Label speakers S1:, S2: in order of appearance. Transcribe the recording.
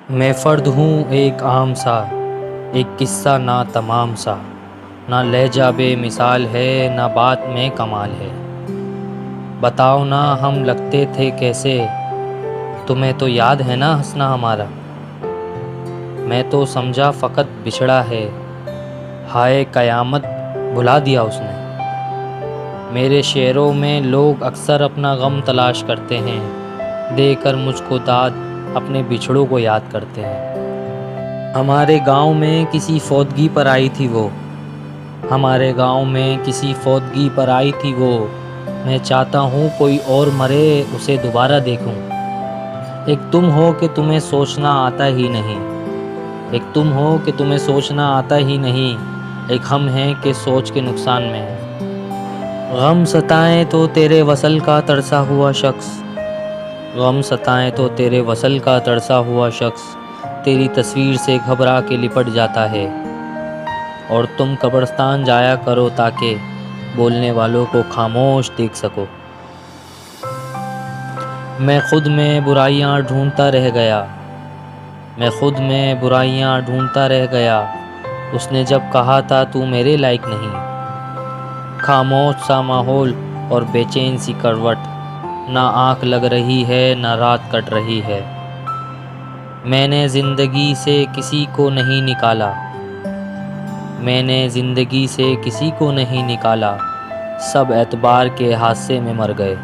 S1: میں فرد ہوں ایک عام سا، ایک قصہ نا تمام سا، نہ لہجہ بے مثال ہے نہ بات میں کمال ہے۔ بتاؤ نا ہم لگتے تھے کیسے، تمہیں تو یاد ہے نا ہنسنا ہمارا۔ میں تو سمجھا فقط بچھڑا ہے، ہائے قیامت بھلا دیا اس نے۔ میرے شعروں میں لوگ اکثر اپنا غم تلاش کرتے ہیں، دے کر مجھ کو داد اپنے بچھڑوں کو یاد کرتے ہیں۔ ہمارے گاؤں میں کسی فوتگی پر آئی تھی وہ، ہمارے گاؤں میں کسی فوتگی پر آئی تھی وہ، میں چاہتا ہوں کوئی اور مرے اسے دوبارہ دیکھوں۔ ایک تم ہو کہ تمہیں سوچنا آتا ہی نہیں، ایک تم ہو کہ تمہیں سوچنا آتا ہی نہیں، ایک ہم ہیں کہ سوچ کے نقصان میں ہیں۔ غم ستائیں تو تیرے وصل کا ترسا ہوا شخص، غم ستائیں تو تیرے وصل کا ترسا ہوا شخص تیری تصویر سے گھبرا کے لپٹ جاتا ہے، اور تم قبرستان جایا کرو تاکہ بولنے والوں کو خاموش دیکھ سکو۔ میں خود میں برائیاں ڈھونڈتا رہ گیا، میں خود میں برائیاں ڈھونڈتا رہ گیا، اس نے جب کہا تھا تو میرے لائق نہیں۔ خاموش سا ماحول اور بے چین سی کروٹ، نہ آنکھ لگ رہی ہے نہ رات کٹ رہی ہے۔ میں نے زندگی سے کسی کو نہیں نکالا، میں نے زندگی سے کسی کو نہیں نکالا، سب اعتبار کے حادثے میں مر گئے۔